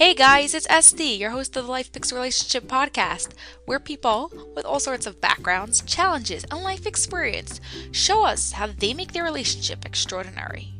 Hey guys, it's SD, your host of the Life Picks Relationship podcast, where people with all sorts of backgrounds, challenges, and life experience show us how they make their relationship extraordinary.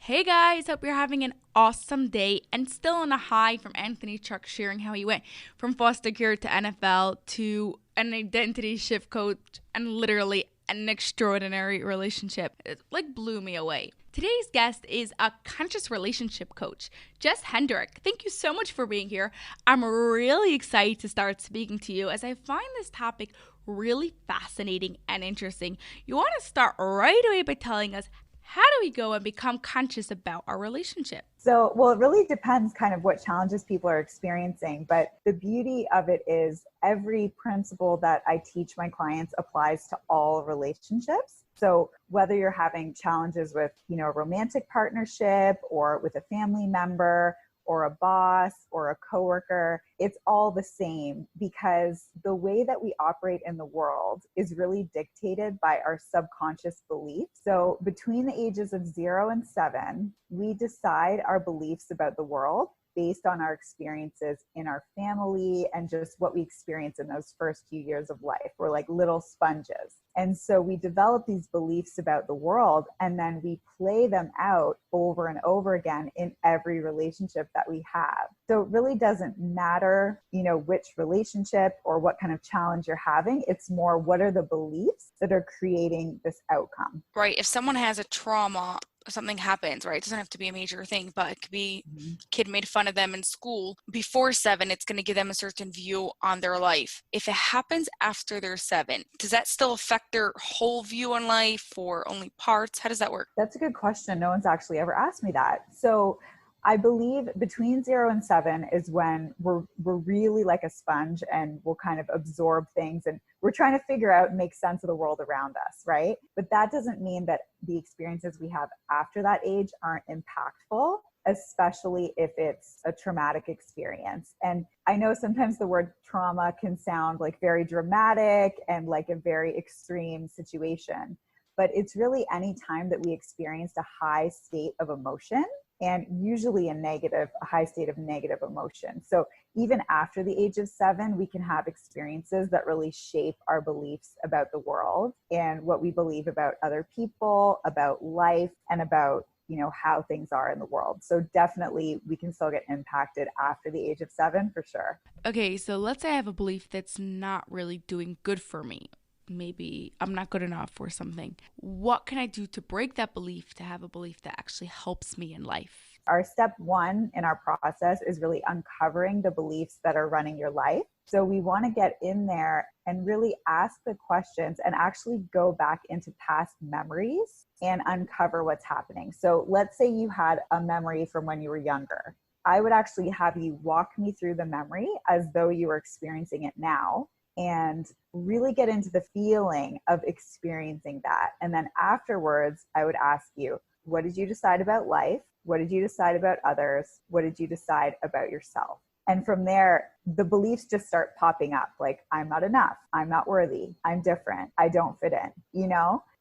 Hey guys, hope you're having an awesome day and still on a high from Anthony Chuck sharing how he went from foster care to NFL to an identity shift coach and literally an extraordinary relationship. It blew me away. Today's guest is a conscious relationship coach, Jess Hendrick. Thank you so much for being here. I'm really excited to start speaking to you as I find this topic really fascinating and interesting. You want to start right away by telling us, how do we go and become conscious about our relationship? Well, it really depends kind of what challenges people are experiencing. But the beauty of it is every principle that I teach my clients applies to all relationships. So whether you're having challenges with, a romantic partnership or with a family member or a boss or a coworker, it's all the same because the way that we operate in the world is really dictated by our subconscious beliefs. So between the ages of 0 and 7, we decide our beliefs about the world based on our experiences in our family and just what we experience in those first few years of life. We're like little sponges. And so we develop these beliefs about the world and then we play them out over and over again in every relationship that we have. So it really doesn't matter, which relationship or what kind of challenge you're having. It's more, what are the beliefs that are creating this outcome? Right. If someone has a trauma, something happens, right? It doesn't have to be a major thing, but it could be kid made fun of them in school. Before 7, it's going to give them a certain view on their life. If it happens after they're 7, does that still affect their whole view on life or only parts? How does that work? That's a good question. No one's actually ever asked me that. So I believe between 0 and 7 is when we're really like a sponge and we'll kind of absorb things and we're trying to figure out and make sense of the world around us, right? But that doesn't mean that the experiences we have after that age aren't impactful, especially if it's a traumatic experience. And I know sometimes the word trauma can sound like very dramatic and like a very extreme situation, but it's really any time that we experienced a high state of emotion, and usually a high state of negative emotion. So even after the age of 7, we can have experiences that really shape our beliefs about the world and what we believe about other people, about life, and about how things are in the world. So definitely we can still get impacted after the age of 7 for sure. Okay, so let's say I have a belief that's not really doing good for me. Maybe I'm not good enough or something. What can I do to break that belief, to have a belief that actually helps me in life? Our step 1 in our process is really uncovering the beliefs that are running your life. So we want to get in there and really ask the questions and actually go back into past memories and uncover what's happening. So let's say you had a memory from when you were younger. I would actually have you walk me through the memory as though you were experiencing it now and really get into the feeling of experiencing that. And then afterwards, I would ask you, what did you decide about life? What did you decide about others? What did you decide about yourself? And from there, the beliefs just start popping up, like, I'm not enough, I'm not worthy, I'm different, I don't fit in,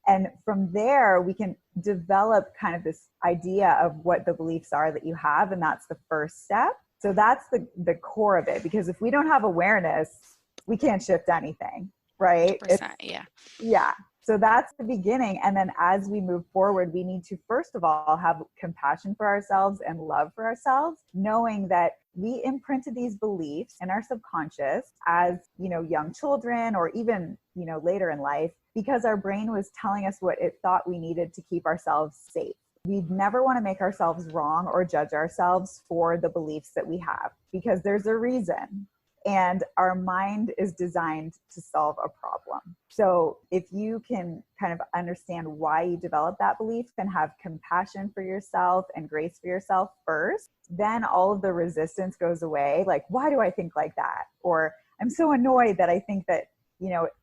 And from there, we can develop kind of this idea of what the beliefs are that you have. And that's the first step. So that's the core of it, because if we don't have awareness, we can't shift anything, right? 100%, yeah. Yeah. So that's the beginning. And then as we move forward, we need to, first of all, have compassion for ourselves and love for ourselves, knowing that we imprinted these beliefs in our subconscious as, young children or even, later in life, because our brain was telling us what it thought we needed to keep ourselves safe. We'd never want to make ourselves wrong or judge ourselves for the beliefs that we have, because there's a reason. And our mind is designed to solve a problem. So if you can kind of understand why you develop that belief and have compassion for yourself and grace for yourself first, then all of the resistance goes away. Like, why do I think like that? Or I'm so annoyed that I think that,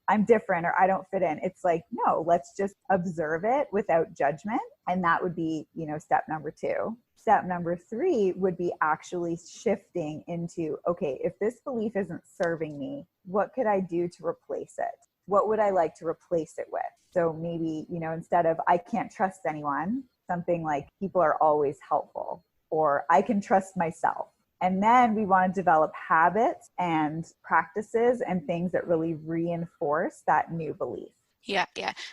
I'm different or I don't fit in. It's like, no, let's just observe it without judgment. And that would be, step number 2. Step number 3 would be actually shifting into, okay, if this belief isn't serving me, what could I do to replace it? What would I like to replace it with? So maybe, instead of I can't trust anyone, something like people are always helpful, or I can trust myself. And then we want to develop habits and practices and things that really reinforce that new belief. Yeah.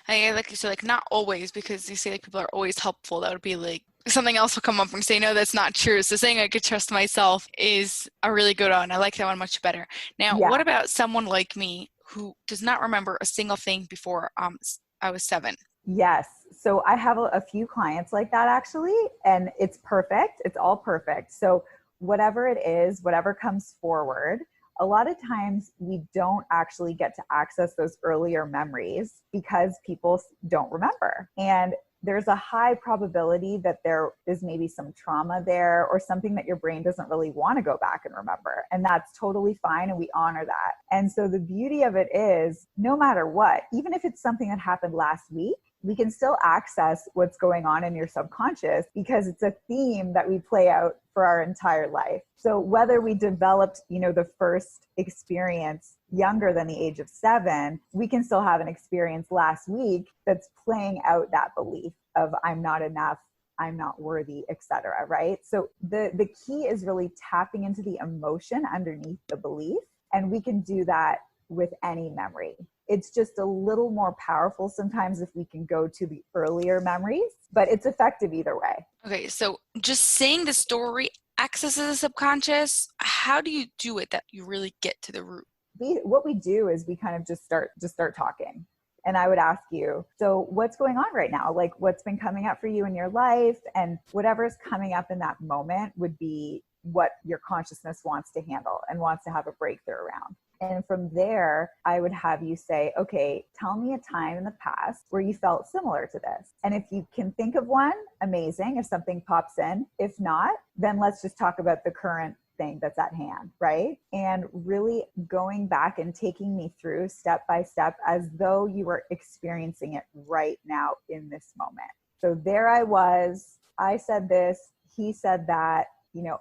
I like you said, like not always, because you say like people are always helpful. That would be like something else will come up and say, no, that's not true. So saying I could trust myself is a really good one. I like that one much better. Now, What about someone like me who does not remember a single thing before I was 7? Yes. So I have a few clients like that actually, and it's perfect. It's all perfect. So whatever it is, whatever comes forward, a lot of times we don't actually get to access those earlier memories because people don't remember. And there's a high probability that there is maybe some trauma there or something that your brain doesn't really want to go back and remember. And that's totally fine. And we honor that. And so the beauty of it is no matter what, even if it's something that happened last week, we can still access what's going on in your subconscious because it's a theme that we play out for our entire life. So whether we developed, the first experience younger than the age of 7, we can still have an experience last week that's playing out that belief of I'm not enough, I'm not worthy, etc. Right? So the key is really tapping into the emotion underneath the belief, and we can do that with any memory. It's just a little more powerful sometimes if we can go to the earlier memories, but it's effective either way. Okay, so just saying the story accesses the subconscious. How do you do it that you really get to the root? What we do is we kind of just start talking. And I would ask you, so what's going on right now? Like what's been coming up for you in your life? And whatever's coming up in that moment would be what your consciousness wants to handle and wants to have a breakthrough around. And from there, I would have you say, okay, tell me a time in the past where you felt similar to this. And if you can think of one, amazing. If something pops in, if not, then let's just talk about the current thing that's at hand, right? And really going back and taking me through step by step as though you were experiencing it right now in this moment. So there I was, I said this, he said that,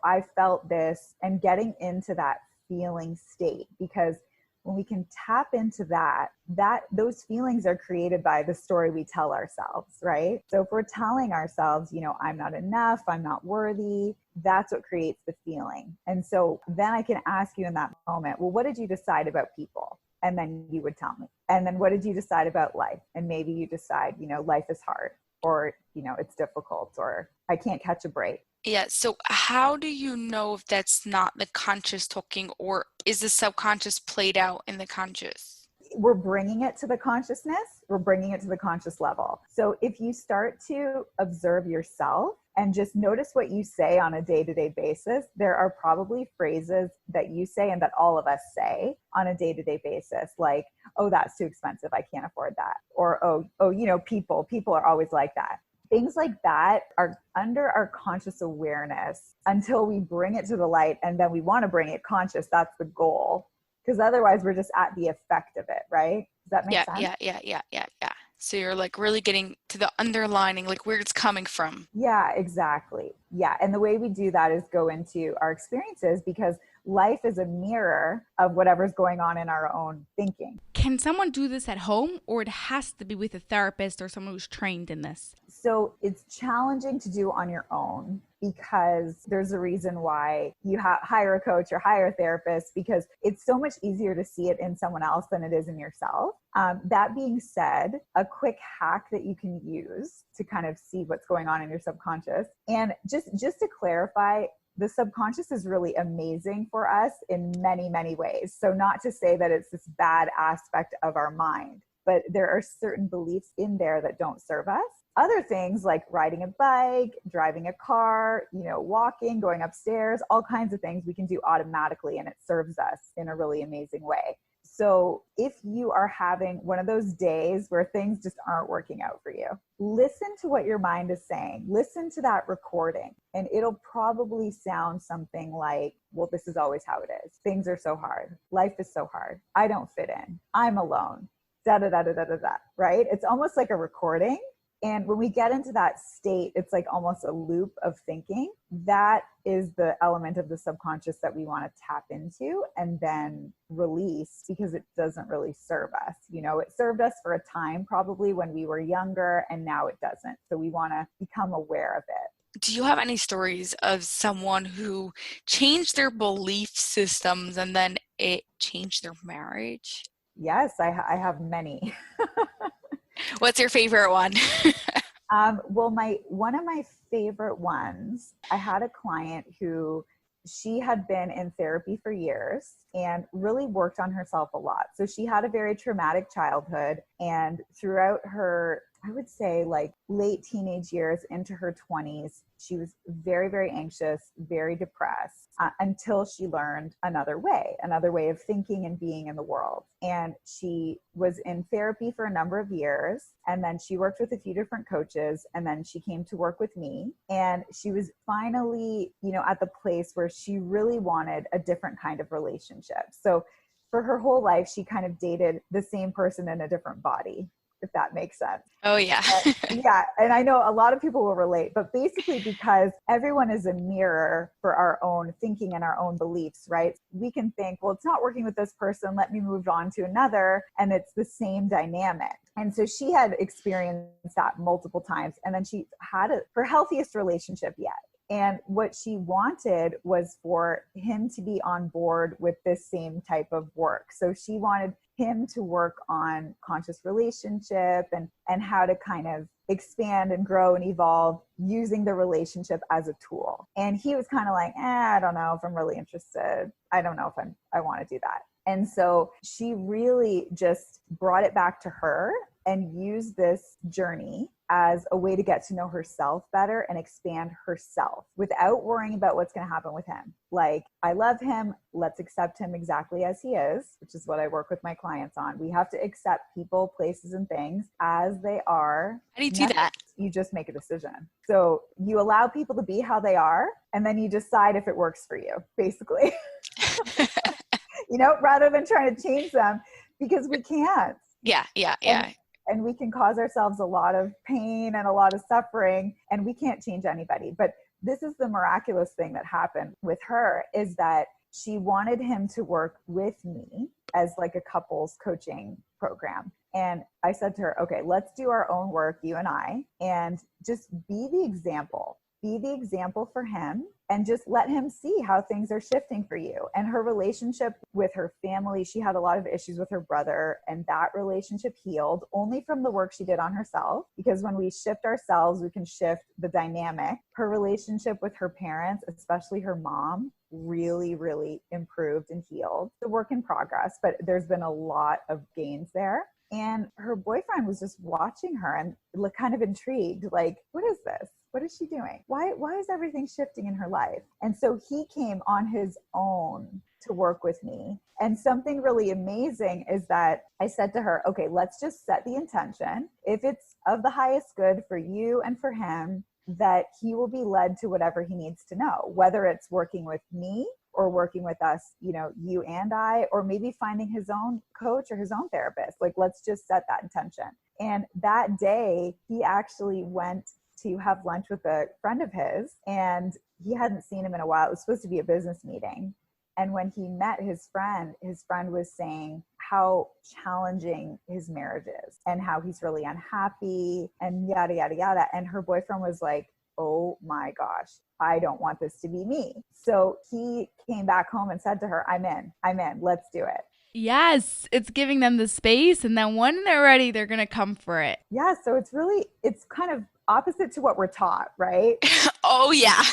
I felt this, and getting into that feeling state, because when we can tap into that those feelings are created by the story we tell ourselves, right? So if we're telling ourselves, I'm not enough, I'm not worthy, that's what creates the feeling. And so then I can ask you in that moment, well, what did you decide about people? And then you would tell me. And then what did you decide about life? And maybe you decide, life is hard, or, it's difficult, or I can't catch a break. Yeah, so how do you know if that's not the conscious talking, or is the subconscious played out in the conscious? We're bringing it to the consciousness. We're bringing it to the conscious level. So if you start to observe yourself and just notice what you say on a day-to-day basis, there are probably phrases that you say and that all of us say on a day-to-day basis, like, oh, that's too expensive, I can't afford that. Or, people are always like that. Things like that are under our conscious awareness until we bring it to the light, and then we want to bring it conscious. That's the goal, because otherwise we're just at the effect of it, right? Does that make sense? Yeah. So you're like really getting to the underlining, like where it's coming from. Yeah, exactly. Yeah. And the way we do that is go into our experiences, because life is a mirror of whatever's going on in our own thinking. Can someone do this at home, or it has to be with a therapist or someone who's trained in this? So it's challenging to do on your own, because there's a reason why you hire a coach or hire a therapist, because it's so much easier to see it in someone else than it is in yourself. That being said, a quick hack that you can use to kind of see what's going on in your subconscious, and just to clarify, the subconscious is really amazing for us in many, many ways. So not to say that it's this bad aspect of our mind, but there are certain beliefs in there that don't serve us. Other things like riding a bike, driving a car, walking, going upstairs, all kinds of things we can do automatically, and it serves us in a really amazing way. So if you are having one of those days where things just aren't working out for you, listen to what your mind is saying. Listen to that recording, and it'll probably sound something like, well, this is always how it is. Things are so hard. Life is so hard. I don't fit in. I'm alone. Da da da da da da da. Right? It's almost like a recording. And when we get into that state, it's like almost a loop of thinking. That is the element of the subconscious that we want to tap into and then release, because it doesn't really serve us. You know, it served us for a time probably when we were younger, and now it doesn't. So we want to become aware of it. Do you have any stories of someone who changed their belief systems and then it changed their marriage? Yes, I have many. What's your favorite one? Well, one of my favorite ones, I had a client who, she had been in therapy for years and really worked on herself a lot. So she had a very traumatic childhood, and throughout her, I would say like late teenage years into her 20s, she was very, very anxious, very depressed, until she learned another way of thinking and being in the world. And she was in therapy for a number of years. And then she worked with a few different coaches. And then she came to work with me. And she was finally, you know, at the place where she really wanted a different kind of relationship. So for her whole life, she kind of dated the same person in a different body, if that makes sense. Oh, yeah. Yeah. And I know a lot of people will relate, but basically because everyone is a mirror for our own thinking and our own beliefs, right? We can think, well, it's not working with this person, let me move on to another. And it's the same dynamic. And so she had experienced that multiple times. And then she had her healthiest relationship yet. And what she wanted was for him to be on board with this same type of work. So she wanted him to work on conscious relationship and how to kind of expand and grow and evolve using the relationship as a tool. And he was kind of like, I don't know if I'm really interested. I don't know if I want to do that. And so she really just brought it back to her and used this journey as a way to get to know herself better and expand herself without worrying about what's going to happen with him. Like, I love him. Let's accept him exactly as he is, which is what I work with my clients on. We have to accept people, places, and things as they are. How do you do that? You just make a decision. So you allow people to be how they are, and then you decide if it works for you, basically. You know, rather than trying to change them, because we can't. Yeah. And we can cause ourselves a lot of pain and a lot of suffering, and we can't change anybody. But this is the miraculous thing that happened with her, is that she wanted him to work with me as like a couples coaching program. And I said to her, okay, let's do our own work, you and I, and just be the example. Be the example for him and just let him see how things are shifting for you. And her relationship with her family, she had a lot of issues with her brother, and that relationship healed only from the work she did on herself, because when we shift ourselves, we can shift the dynamic. Her relationship with her parents, especially her mom, really, really improved and healed. It's a work in progress, but there's been a lot of gains there. And her boyfriend was just watching her and kind of intrigued, like, what is this? What is she doing? Why is everything shifting in her life? And so he came on his own to work with me. And something really amazing is that I said to her, okay, let's just set the intention. If it's of the highest good for you and for him, that he will be led to whatever he needs to know, whether it's working with me or working with us, you know, you and I, or maybe finding his own coach or his own therapist. Like, let's just set that intention. And that day, he actually went to have lunch with a friend of his, and he hadn't seen him in a while. It was supposed to be a business meeting. And when he met his friend was saying how challenging his marriage is and how he's really unhappy and yada, yada, yada. And her boyfriend was like, oh my gosh, I don't want this to be me. So he came back home and said to her, I'm in, let's do it. Yes, it's giving them the space, and then when they're ready, they're going to come for it. Yeah, so it's kind of opposite to what we're taught, right? Oh, yeah.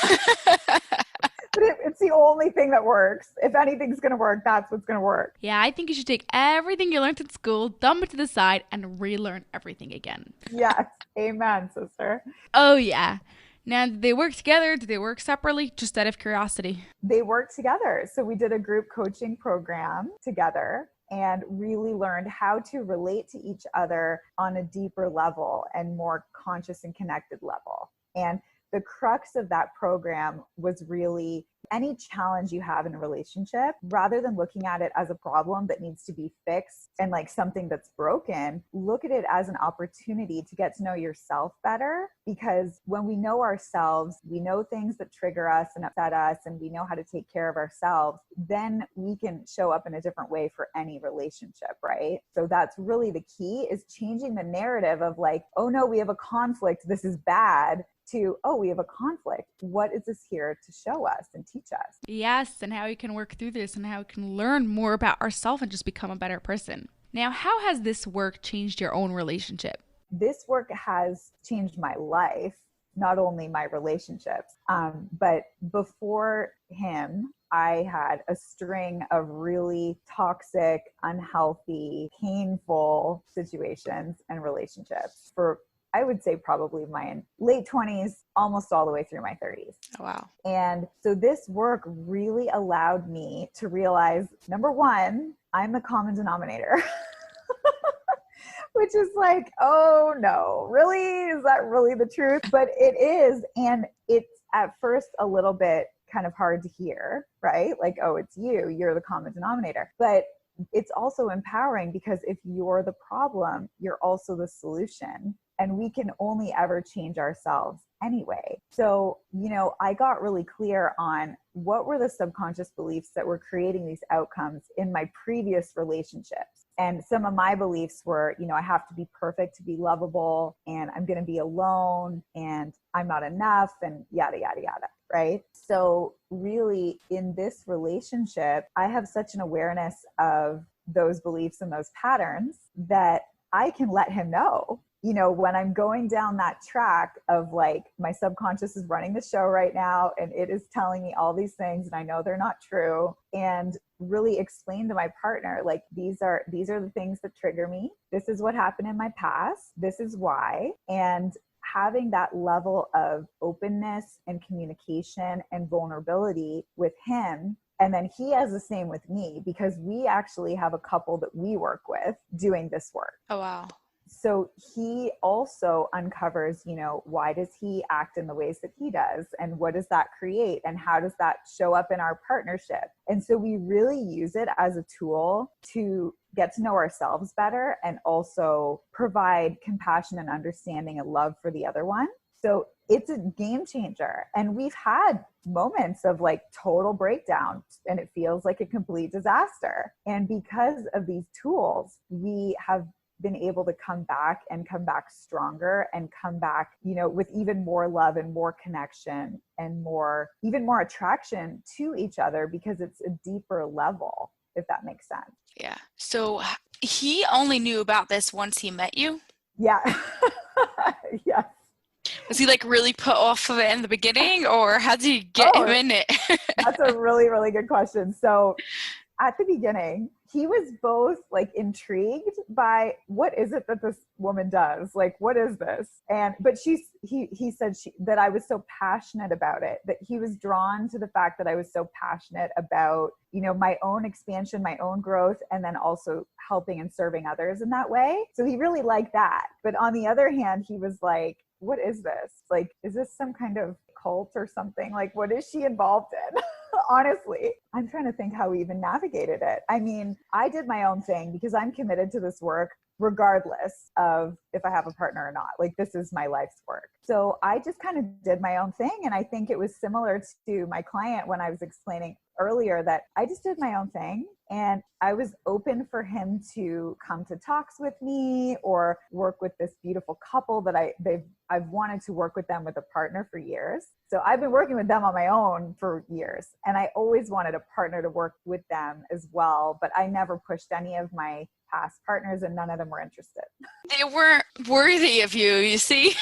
But it's the only thing that works. If anything's going to work, that's what's going to work. Yeah, I think you should take everything you learned in school, dump it to the side, and relearn everything again. Yes, amen, sister. Oh, yeah. Now, did they work together? Did they work separately? Just out of curiosity. They worked together. So we did a group coaching program together and really learned how to relate to each other on a deeper level and more conscious and connected level. And the crux of that program was really any challenge you have in a relationship, rather than looking at it as a problem that needs to be fixed and like something that's broken, look at it as an opportunity to get to know yourself better. Because when we know ourselves, we know things that trigger us and upset us, and we know how to take care of ourselves, then we can show up in a different way for any relationship, right? So that's really the key, is changing the narrative of like, oh no, we have a conflict, this is bad, to, oh, we have a conflict. What is this here to show us and teach us? Yes, and how we can work through this and how we can learn more about ourselves and just become a better person. Now, how has this work changed your own relationship? This work has changed my life, not only my relationships, but before him, I had a string of really toxic, unhealthy, painful situations and relationships for, I would say, probably my late 20s, almost all the way through my 30s. Oh, wow. And so this work really allowed me to realize, number one, I'm the common denominator. Which is like, oh no, really? Is that really the truth? But it is. And it's at first a little bit kind of hard to hear, right? Like, oh, it's you're the common denominator. But it's also empowering, because if you're the problem, you're also the solution. And we can only ever change ourselves anyway. So, I got really clear on what were the subconscious beliefs that were creating these outcomes in my previous relationships. And some of my beliefs were, I have to be perfect to be lovable, and I'm going to be alone, and I'm not enough, and yada, yada, yada. Right? So really, in this relationship, I have such an awareness of those beliefs and those patterns that I can let him know, when I'm going down that track of like, my subconscious is running the show right now, and it is telling me all these things, and I know they're not true, and really explain to my partner, like, these are the things that trigger me. This is what happened in my past. This is why. And having that level of openness and communication and vulnerability with him. And then he has the same with me, because we actually have a couple that we work with doing this work. Oh, wow. So he also uncovers, why does he act in the ways that he does? And what does that create? And how does that show up in our partnership? And so we really use it as a tool to get to know ourselves better, and also provide compassion and understanding and love for the other one. So it's a game changer. And we've had moments of like total breakdown, and it feels like a complete disaster. And because of these tools, we have been able to come back stronger, and come back, with even more love and more connection and even more attraction to each other, because it's a deeper level, if that makes sense. Yeah. So he only knew about this once he met you? Yeah. Yes. Was he like really put off of it in the beginning, or how did you get him in it? That's a really, really good question. So at the beginning, he was both like intrigued by, what is it that this woman does? Like, what is this? But he said that I was so passionate about it, that he was drawn to the fact that I was so passionate about, my own expansion, my own growth, and then also helping and serving others in that way. So he really liked that. But on the other hand, he was like, what is this? Like, is this some kind of cult or something? Like, what is she involved in? Honestly, I'm trying to think how we even navigated it. I mean, I did my own thing, because I'm committed to this work regardless of if I have a partner or not. Like, this is my life's work. So I just kind of did my own thing. And I think it was similar to my client when I was explaining earlier, that I just did my own thing, and I was open for him to come to talks with me or work with this beautiful couple that I've wanted to work with them with a partner for years. So I've been working with them on my own for years, and I always wanted a partner to work with them as well, but I never pushed any of my past partners, and none of them were interested. They weren't worthy of you, you see?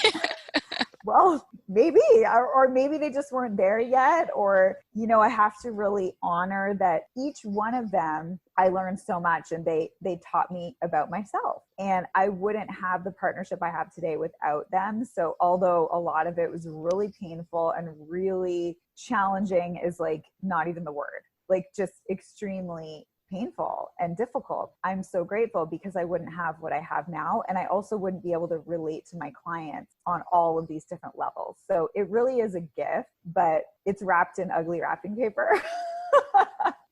Well, maybe, or maybe they just weren't there yet. Or, I have to really honor that each one of them, I learned so much, and they taught me about myself, and I wouldn't have the partnership I have today without them. So although a lot of it was really painful and really challenging, is like not even the word, like just extremely painful and difficult. I'm so grateful because I wouldn't have what I have now. And I also wouldn't be able to relate to my clients on all of these different levels. So it really is a gift, but it's wrapped in ugly wrapping paper.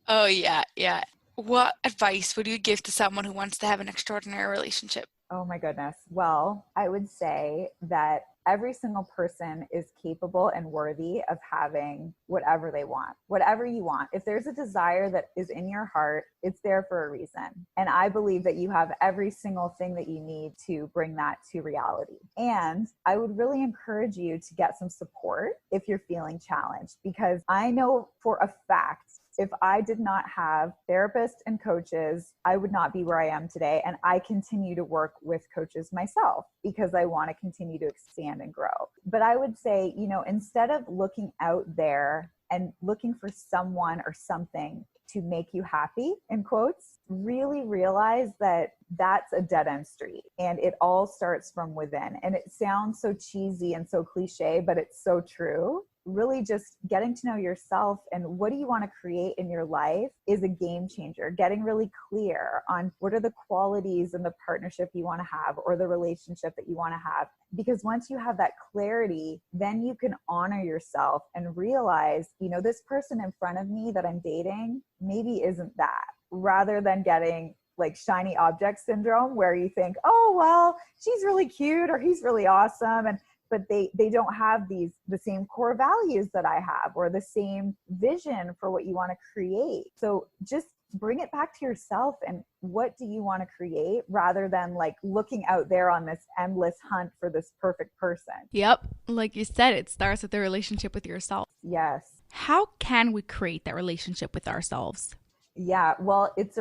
Oh, yeah. Yeah. What advice would you give to someone who wants to have an extraordinary relationship? Oh my goodness. Well, I would say that every single person is capable and worthy of having whatever they want, whatever you want. If there's a desire that is in your heart, it's there for a reason. And I believe that you have every single thing that you need to bring that to reality. And I would really encourage you to get some support if you're feeling challenged, because I know for a fact, if I did not have therapists and coaches, I would not be where I am today. And I continue to work with coaches myself because I want to continue to expand and grow. But I would say, instead of looking out there and looking for someone or something to make you happy, in quotes, really realize that that's a dead end street and it all starts from within. And it sounds so cheesy and so cliche, but it's so true. Really just getting to know yourself and what do you want to create in your life is a game changer. Getting really clear on what are the qualities in the partnership you want to have or the relationship that you want to have. Because once you have that clarity, then you can honor yourself and realize, this person in front of me that I'm dating maybe isn't that, rather than getting like shiny object syndrome where you think, oh, well, she's really cute or he's really awesome. But they don't have the same core values that I have or the same vision for what you want to create. So just bring it back to yourself and what do you want to create rather than like looking out there on this endless hunt for this perfect person. Yep. Like you said, it starts with the relationship with yourself. Yes. How can we create that relationship with ourselves? Yeah, well, it's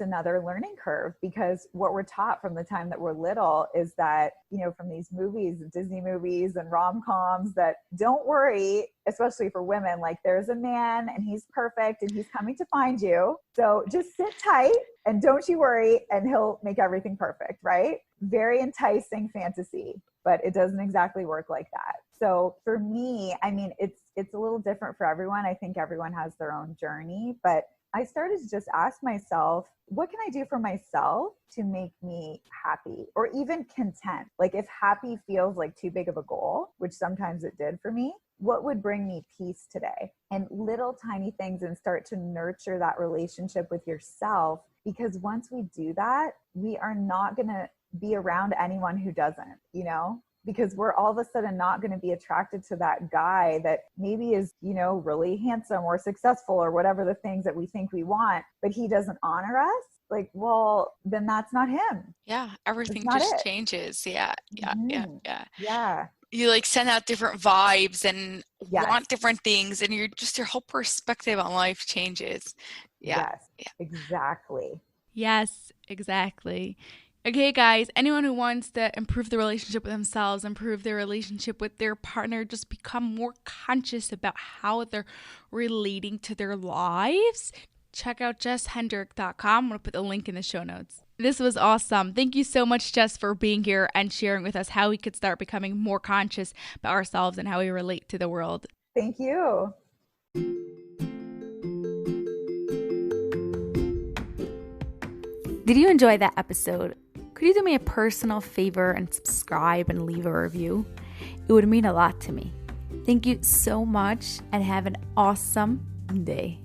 another learning curve because what we're taught from the time that we're little is that, from these movies, Disney movies and rom-coms, that don't worry, especially for women, like there's a man and he's perfect and he's coming to find you. So just sit tight and don't you worry and he'll make everything perfect, right? Very enticing fantasy, but it doesn't exactly work like that. So for me, it's a little different for everyone. I think everyone has their own journey, but I started to just ask myself, what can I do for myself to make me happy or even content? Like if happy feels like too big of a goal, which sometimes it did for me, what would bring me peace today? And little tiny things, and start to nurture that relationship with yourself. Because once we do that, we are not going to be around anyone who doesn't, because we're all of a sudden not going to be attracted to that guy that maybe is, really handsome or successful or whatever the things that we think we want, but he doesn't honor us. Like, well, then that's not him. Yeah. Everything just changes. Yeah. Yeah. Mm-hmm. Yeah. Yeah. Yeah. You like send out different vibes and Yes. want different things, and your whole perspective on life changes. Yeah. Yes. Yeah. Exactly. Yes, exactly. Okay, guys, anyone who wants to improve the relationship with themselves, improve their relationship with their partner, just become more conscious about how they're relating to their lives, check out jesshendrick.com. I'm going to put the link in the show notes. This was awesome. Thank you so much, Jess, for being here and sharing with us how we could start becoming more conscious about ourselves and how we relate to the world. Thank you. Did you enjoy that episode? Could you do me a personal favor and subscribe and leave a review? It would mean a lot to me. Thank you so much and have an awesome day.